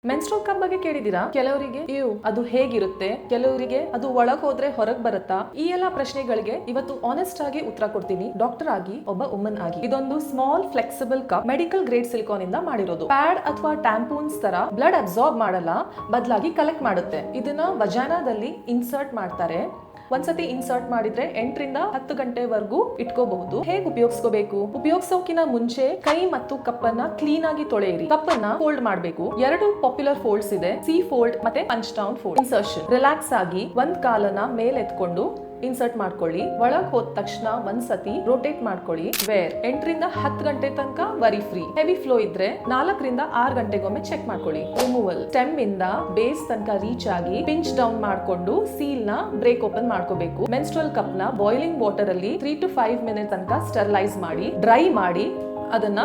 Menstrual cup ಬಗ್ಗೆ ಕೇಳಿದೀರಾ? ಕೆಲವರಿಗೆ ಅದು ಹೇಗಿರುತ್ತೆ, ಕೆಲವರಿಗೆ ಅದು ಒಳಗ್ ಹೋದ್ರೆ ಹೊರಗ್ ಬರುತ್ತಾ? ಈ ಎಲ್ಲಾ ಪ್ರಶ್ನೆಗಳಿಗೆ ಇವತ್ತು ಆನೆಸ್ಟ್ ಆಗಿ ಉತ್ತರ ಕೊಡ್ತೀನಿ, ಡಾಕ್ಟರ್ ಆಗಿ, ಒಬ್ಬ ವುಮನ್ ಆಗಿ. ಇದೊಂದು small flexible cup, medical grade silicon ಇಂದ ಮಾಡಿರೋದು. ಪ್ಯಾಡ್ ಅಥವಾ ಟ್ಯಾಂಪೂನ್ಸ್ ತರ ಬ್ಲಡ್ ಅಬ್ಸಾರ್ಬ್ ಮಾಡಲ್ಲ, ಬದಲಾಗಿ ಕಲೆಕ್ಟ್ ಮಾಡುತ್ತೆ. ಇದನ್ನ ವಜಾನಾದಲ್ಲಿ ಇನ್ಸರ್ಟ್ ಮಾಡ್ತಾರೆ. ಒಂದ್ಸತಿ ಇನ್ಸರ್ಟ್ ಮಾಡಿದ್ರೆ 8 ರಿಂದ 10 ಗಂಟೆವರೆಗೂ ಇಟ್ಕೋಬಹುದು. ಹೇಗೆ ಉಪಯೋಗಿಸ್ಕೋಬೇಕು? ಉಪಯೋಗಿಸೋಕಿನ ಮುಂಚೆ ಕೈ ಮತ್ತು ಕಪ್ಪನ್ನ ಕ್ಲೀನ್ ಆಗಿ ತೊಳೆಯಿರಿ. ಕಪ್ಪನ್ನ ಫೋಲ್ಡ್ ಮಾಡಬೇಕು. 2 ಪಾಪ್ಯುಲರ್ ಫೋಲ್ಡ್ಸ್ ಇದೆ, ಸಿ ಫೋಲ್ಡ್ ಮತ್ತೆ punch down fold. Insertion relax ಆಗಿ ಒಂದ್ ಕಾಲನ ಮೇಲೆ ಎತ್ಕೊಂಡು ಇನ್ಸರ್ಟ್ ಮಾಡ್ಕೊಳ್ಳಿ. ಒಳಗ್ ಹೋದ ತಕ್ಷಣ ಒಂದ್ಸತಿ ರೋಟೇಟ್ ಮಾಡ್ಕೊಳ್ಳಿ. ವೇರ್ 8 ರಿಂದ 10 ಗಂಟೆ ತನಕ ವರಿ ಫ್ರೀ. ಹೆವಿ ಫ್ಲೋ ಇದ್ರೆ 4 ರಿಂದ 6 ಗಂಟೆಗೊಮ್ಮೆ ಚೆಕ್ ಮಾಡ್ಕೊಳ್ಳಿ. ರಿಮೂವಲ್ ಸ್ಟೆಮ್ ಇಂದ ಬೇಸ್ ತನಕ ರೀಚ್ ಆಗಿ ಪಿಂಚ್ ಡೌನ್ ಮಾಡ್ಕೊಂಡು ಸೀಲ್ ನ ಬ್ರೇಕ್ ಓಪನ್ ಮಾಡ್ಕೋಬೇಕು. ಮೆನ್ಸ್ಟ್ರಲ್ ಕಪ್ ನ ಬಾಯ್ಲಿಂಗ್ ವಾಟರ್ ಅಲ್ಲಿ 3 to 5 ಮಿನಿಟ್ ತನಕ ಸ್ಟೆರಿಲೈಸ್ ಮಾಡಿ, ಡ್ರೈ ಮಾಡಿ ಅದನ್ನ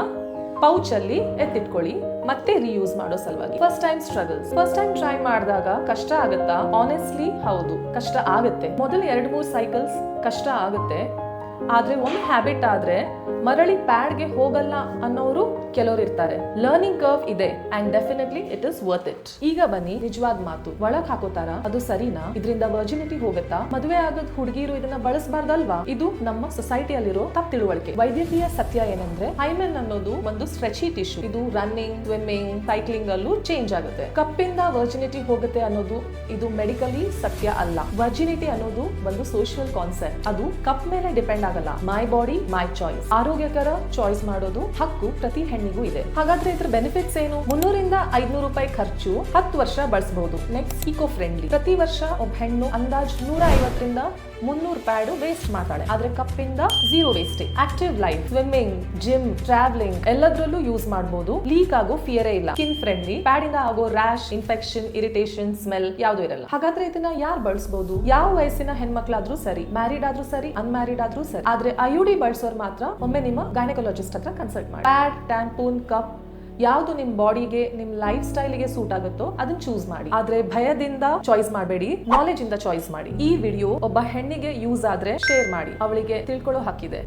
ಪೌಚ್ ಅಲ್ಲಿ ಎತ್ತಿಟ್ಕೊಳ್ಳಿ, ಮತ್ತೆ ರಿಯೂಸ್ ಮಾಡೋ ಸಲುವಾಗಿ. ಫಸ್ಟ್ ಟೈಮ್ ಟ್ರೈ ಮಾಡಿದಾಗ ಕಷ್ಟ ಆಗುತ್ತಾ? ಆನೆಸ್ಟ್ಲಿ ಹೌದು, ಕಷ್ಟ ಆಗುತ್ತೆ. ಮೊದಲು 2-3 ಸೈಕಲ್ಸ್ ಕಷ್ಟ ಆಗುತ್ತೆ, ಆದ್ರೆ ಒಮ್ಮೆ ಹ್ಯಾಬಿಟ್ ಆದ್ರೆ ಮರಳಿ ಪ್ಯಾಡ್ಗೆ ಹೋಗಲ್ಲ ಅನ್ನೋರು ಕೆಲವರು ಇರ್ತಾರೆ. ಲರ್ನಿಂಗ್ ಕರ್ವ್ ಇದೆ and definitely it is worth it. ಈಗ ಬನ್ನಿ ನಿಜವಾದ ಮಾತು. ಒಳಗ್ ಹಾಕೋತಾರ, ಅದು ಸರಿನಾ? ಇದರಿಂದ ವರ್ಜಿನಿಟಿ ಹೋಗುತ್ತಾ? ಮದುವೆ ಆಗದ್ ಹುಡುಗಿರು ಇದನ್ನ ಬಳಸಬಾರ್ದಲ್ವಾ? ಇದು ನಮ್ಮ ಸೊಸೈಟಿಯಲ್ಲಿರೋ ತಪ್ಪು ತಿಳುವಳಿಕೆ. ವೈದ್ಯಕೀಯ ಸತ್ಯ ಏನಂದ್ರೆ ಹೈಮೆನ್ ಅನ್ನೋದು ಒಂದು ಸ್ಟ್ರೆಚಿ ಟಿಶ್ಯೂ. ಇದು ರನ್ನಿಂಗ್, ಸ್ವಿಮ್ಮಿಂಗ್, ಸೈಕ್ಲಿಂಗ್ ಅಲ್ಲೂ ಚೇಂಜ್ ಆಗುತ್ತೆ. ಕಪ್ಪಿಂದ ವರ್ಜಿನಿಟಿ ಹೋಗುತ್ತೆ ಅನ್ನೋದು ಇದು ಮೆಡಿಕಲಿ ಸತ್ಯ ಅಲ್ಲ. ವರ್ಜಿನಿಟಿ ಅನ್ನೋದು ಒಂದು ಸೋಷಿಯಲ್ ಕಾನ್ಸೆಪ್ಟ್. ಅದು ಕಪ್ ಮೇಲೆ ಡಿಪೆಂಡ್ ಆಗಲ್ಲ. My body my choice. ಆರೋಗ್ಯಕರ ಚಾಯ್ಸ್ ಮಾಡೋದು ಹಕ್ಕು ಪ್ರತಿ ಹೆಣ್ಣಿಗೂ ಇದೆ. ಹಾಗಾದ್ರೆ ಇದ್ರ ಬೆನಿಫಿಟ್ಸ್ ಏನು? 300 ರಿಂದ 500 ರೂಪಾಯಿ ಖರ್ಚು, 10 ವರ್ಷ ಬಳಸಬಹುದು. Next, eco friendly. ಪ್ರತಿ ವರ್ಷ ಒಬ್ಬ ಹೆಣ್ಣು ಅಂದಾಜ್ 150 ರಿಂದ 300 ಪ್ಯಾಡ್ ವೇಸ್ಟ್ ಮಾಡ್ತಾಳೆ, ಆದ್ರೆ ಕಪ್ಪಿಂದ 0 wastage. Active life, swimming, gym, travelling ಎಲ್ಲದರಲ್ಲೂ ಯೂಸ್ ಮಾಡಬಹುದು. ಲೀಕ್ ಆಗೋ ಫಿಯರೇ ಇಲ್ಲ. Skin friendly. ಪ್ಯಾಡ್ ಇಂದ ಆಗೋ ರ್ಯಾಶ್, ಇನ್ಫೆಕ್ಷನ್, ಇರಿಟೇಷನ್, ಸ್ಮೆಲ್ ಯಾವ್ದು ಇರಲ್ಲ. ಹಾಗಾದ್ರೆ ಇದನ್ನ ಯಾರು ಬಳಸಬಹುದು? ಯಾವ ವಯಸ್ಸಿನ ಹೆಣ್ಮಕ್ಳಾದ್ರೂ ಸರಿ, ಮ್ಯಾರಿಡ್ ಆದ್ರೂ ಸರಿ, ಅನ್ಮ್ಯಾರಿಡ್ ಆದ್ರೂ ಸರಿ. ಆದ್ರೆ ಐಯುಡಿ ಬಳಸೋರ್ ಮಾತ್ರ ಒಮ್ಮೆ ನಿಮ್ಮ ಗೈನಕಾಲಜಿಸ್ಟ್ ಹತ್ರ ಕನ್ಸಲ್ಟ್ ಮಾಡಿ. ಪ್ಯಾಡ್, ಟ್ಯಾಂಪೂನ್, ಕಪ್ ಯಾವ್ದು ನಿಮ್ ಬಾಡಿಗೆ, ನಿಮ್ ಲೈಫ್ ಸ್ಟೈಲ್ಗೆ ಸೂಟ್ ಆಗುತ್ತೋ ಅದನ್ನ ಚೂಸ್ ಮಾಡಿ. ಆದ್ರೆ ಭಯದಿಂದ ಚಾಯ್ಸ್ ಮಾಡಬೇಡಿ, ನಾಲೆಜ್ ಇಂದ ಚಾಯ್ಸ್ ಮಾಡಿ. ಈ ವಿಡಿಯೋ ಒಬ್ಬ ಹೆಣ್ಣಿಗೆ ಯೂಸ್ ಆದ್ರೆ ಶೇರ್ ಮಾಡಿ, ಅವಳಿಗೆ ತಿಳ್ಕೊಳ್ಳೋ ಹಕ್ಕಿದೆ.